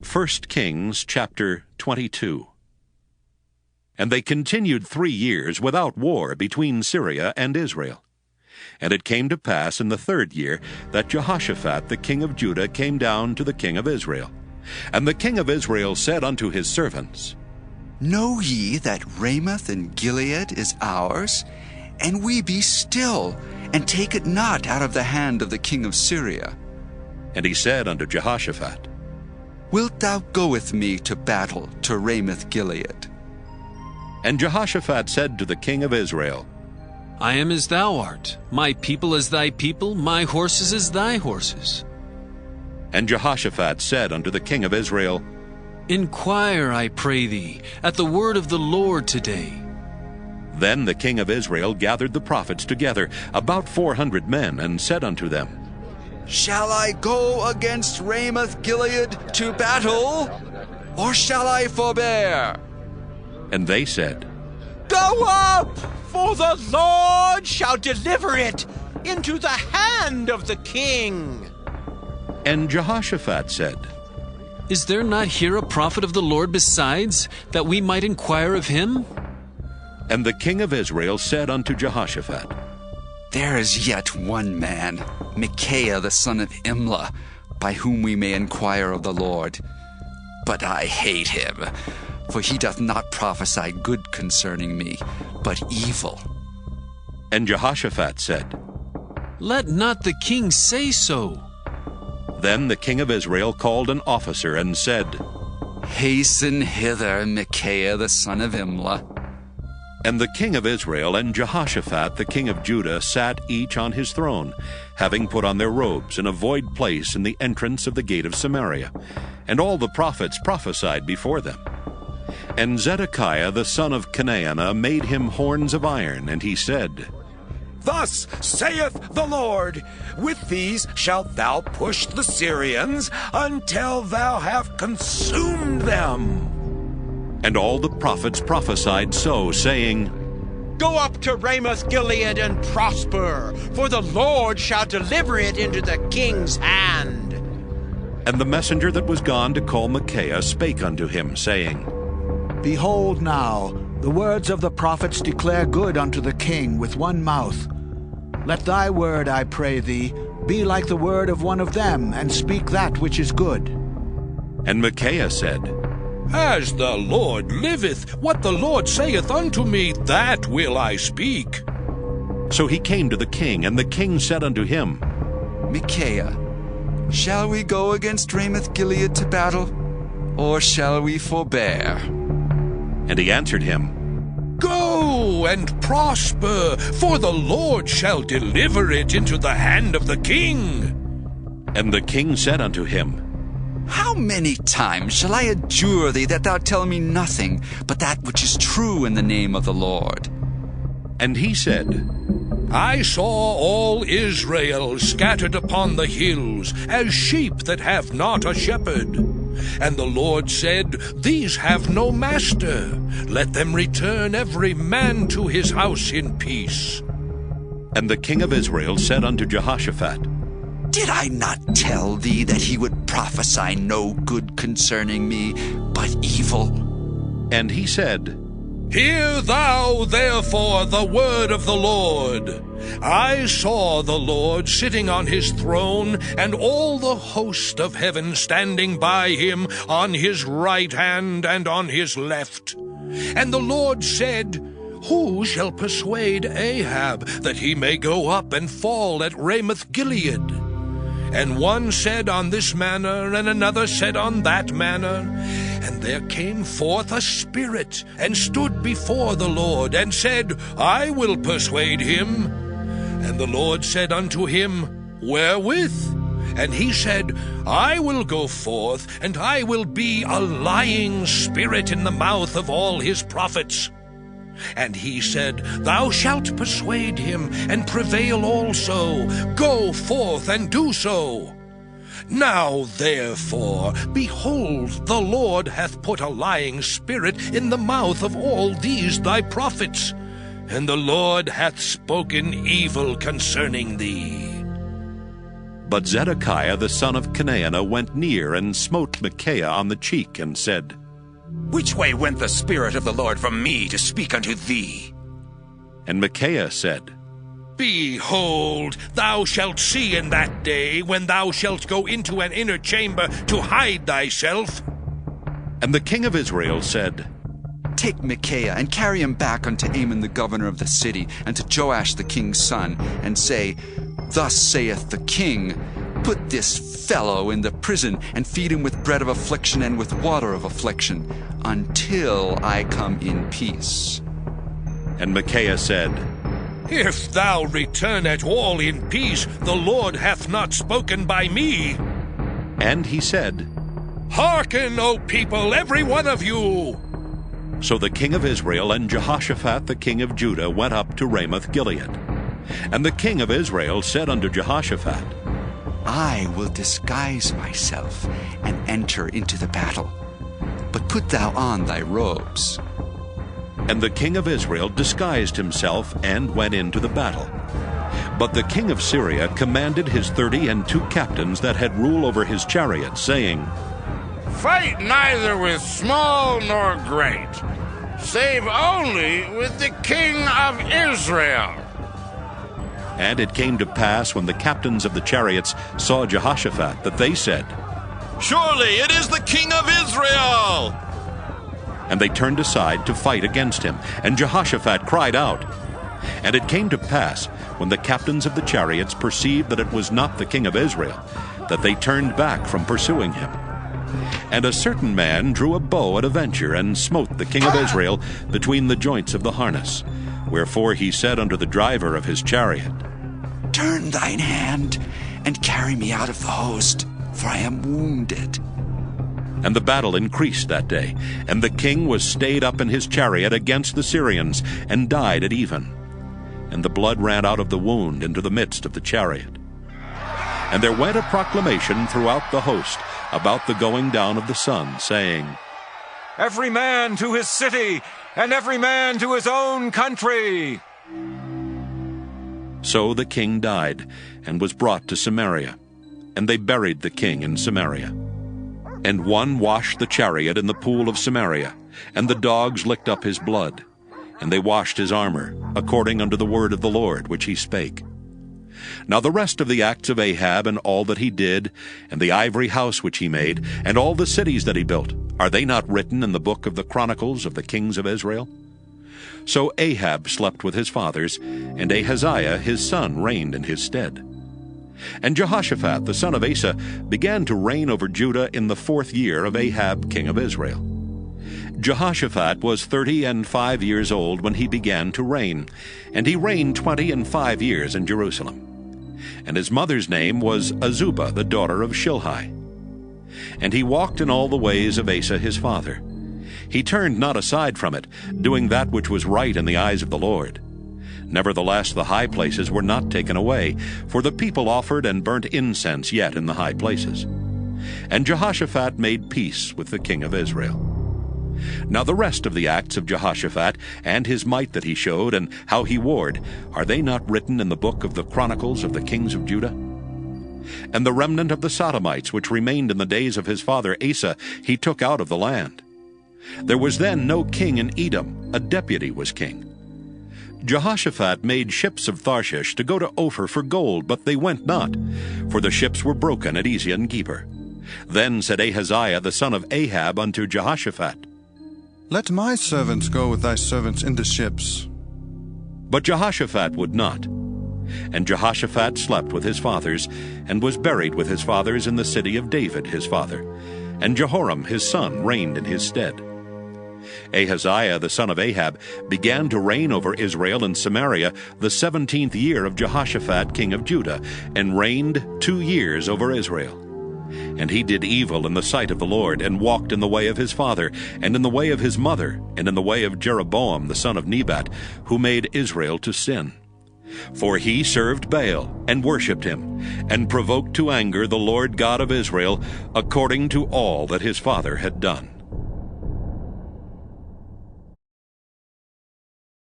1 Kings chapter 22. And they continued 3 years without war between Syria and Israel. And it came to pass in the 3rd year that Jehoshaphat the king of Judah came down to the king of Israel. And the king of Israel said unto his servants, Know ye that Ramoth in Gilead is ours? And we be still, and take it not out of the hand of the king of Syria. And he said unto Jehoshaphat, Wilt thou go with me to battle to Ramoth Gilead? And Jehoshaphat said to the king of Israel, I am as thou art, my people as thy people, my horses as thy horses. And Jehoshaphat said unto the king of Israel, Inquire, I pray thee, at the word of the Lord today. Then the king of Israel gathered the prophets together, about 400 men, and said unto them, Shall I go against Ramoth Gilead to battle, or shall I forbear? And they said, Go up, for the Lord shall deliver it into the hand of the king. And Jehoshaphat said, Is there not here a prophet of the Lord besides, that we might inquire of him? And the king of Israel said unto Jehoshaphat, There is yet one man, Micaiah the son of Imlah, by whom we may inquire of the Lord. But I hate him, for he doth not prophesy good concerning me, but evil. And Jehoshaphat said, Let not the king say so. Then the king of Israel called an officer and said, Hasten hither, Micaiah the son of Imlah. And the king of Israel and Jehoshaphat the king of Judah sat each on his throne, having put on their robes in a void place in the entrance of the gate of Samaria. And all the prophets prophesied before them. And Zedekiah the son of Chenaanah made him horns of iron, and he said, Thus saith the Lord, with these shalt thou push the Syrians until thou have consumed them. And all the prophets prophesied so, saying, Go up to Ramoth Gilead and prosper, for the Lord shall deliver it into the king's hand. And the messenger that was gone to call Micaiah spake unto him, saying, Behold now, the words of the prophets declare good unto the king with one mouth. Let thy word, I pray thee, be like the word of one of them, and speak that which is good. And Micaiah said, As the Lord liveth, what the Lord saith unto me, that will I speak. So he came to the king, and the king said unto him, Micaiah, shall we go against Ramoth Gilead to battle, or shall we forbear? And he answered him, Go and prosper, for the Lord shall deliver it into the hand of the king. And the king said unto him, How many times shall I adjure thee that thou tell me nothing but that which is true in the name of the Lord? And he said, I saw all Israel scattered upon the hills, as sheep that have not a shepherd. And the Lord said, These have no master. Let them return every man to his house in peace. And the king of Israel said unto Jehoshaphat, Did I not tell thee that he would prophesy no good concerning me, but evil? And he said, Hear thou therefore the word of the Lord. I saw the Lord sitting on his throne, and all the host of heaven standing by him on his right hand and on his left. And the Lord said, Who shall persuade Ahab that he may go up and fall at Ramoth Gilead? And one said on this manner, and another said on that manner. And there came forth a spirit, and stood before the Lord, and said, I will persuade him. And the Lord said unto him, Wherewith? And he said, I will go forth, and I will be a lying spirit in the mouth of all his prophets. And he said, Thou shalt persuade him, and prevail also. Go forth and do so. Now therefore, behold, the Lord hath put a lying spirit in the mouth of all these thy prophets, and the Lord hath spoken evil concerning thee. But Zedekiah the son of Chenaanah went near and smote Micaiah on the cheek, and said, Which way went the Spirit of the Lord from me to speak unto thee? And Micaiah said, Behold, thou shalt see in that day, when thou shalt go into an inner chamber to hide thyself. And the king of Israel said, Take Micaiah, and carry him back unto Amon the governor of the city, and to Joash the king's son, and say, Thus saith the king, Put this fellow in the prison, and feed him with bread of affliction and with water of affliction, until I come in peace. And Micaiah said, If thou return at all in peace, the Lord hath not spoken by me. And he said, Hearken, O people, every one of you! So the king of Israel and Jehoshaphat the king of Judah went up to Ramoth-Gilead. And the king of Israel said unto Jehoshaphat, I will disguise myself and enter into the battle, but put thou on thy robes. And the king of Israel disguised himself and went into the battle. But the king of Syria commanded his 32 captains that had rule over his chariots, saying, Fight neither with small nor great, save only with the king of Israel. And it came to pass, when the captains of the chariots saw Jehoshaphat, that they said, Surely it is the king of Israel! And they turned aside to fight against him. And Jehoshaphat cried out. And it came to pass, when the captains of the chariots perceived that it was not the king of Israel, that they turned back from pursuing him. And a certain man drew a bow at a venture, and smote the king of Israel between the joints of the harness. Wherefore he said unto the driver of his chariot, Turn thine hand, and carry me out of the host, for I am wounded. And the battle increased that day, and the king was stayed up in his chariot against the Syrians, and died at even. And the blood ran out of the wound into the midst of the chariot. And there went a proclamation throughout the host about the going down of the sun, saying, Every man to his city, and every man to his own country. So the king died, and was brought to Samaria. And they buried the king in Samaria. And one washed the chariot in the pool of Samaria, and the dogs licked up his blood. And they washed his armor, according unto the word of the Lord which he spake. Now the rest of the acts of Ahab, and all that he did, and the ivory house which he made, and all the cities that he built, are they not written in the book of the Chronicles of the kings of Israel? So Ahab slept with his fathers, and Ahaziah his son reigned in his stead. And Jehoshaphat the son of Asa began to reign over Judah in the 4th year of Ahab king of Israel. Jehoshaphat was 35 years old when he began to reign, and he reigned 25 years in Jerusalem. And his mother's name was Azubah, the daughter of Shilhi. And he walked in all the ways of Asa his father. He turned not aside from it, doing that which was right in the eyes of the Lord. Nevertheless the high places were not taken away, for the people offered and burnt incense yet in the high places. And Jehoshaphat made peace with the king of Israel. Now the rest of the acts of Jehoshaphat, and his might that he showed, and how he warred, are they not written in the book of the Chronicles of the kings of Judah? And the remnant of the Sodomites, which remained in the days of his father Asa, he took out of the land. There was then no king in Edom, a deputy was king. Jehoshaphat made ships of Tharshish to go to Ophir for gold, but they went not, for the ships were broken at Ezion-Geber. Then said Ahaziah the son of Ahab unto Jehoshaphat, Let my servants go with thy servants in the ships. But Jehoshaphat would not. And Jehoshaphat slept with his fathers, and was buried with his fathers in the city of David his father. And Jehoram his son reigned in his stead. Ahaziah the son of Ahab began to reign over Israel and Samaria the 17th year of Jehoshaphat king of Judah, and reigned 2 years over Israel. And he did evil in the sight of the Lord, and walked in the way of his father, and in the way of his mother, and in the way of Jeroboam the son of Nebat, who made Israel to sin. For he served Baal, and worshipped him, and provoked to anger the Lord God of Israel, according to all that his father had done.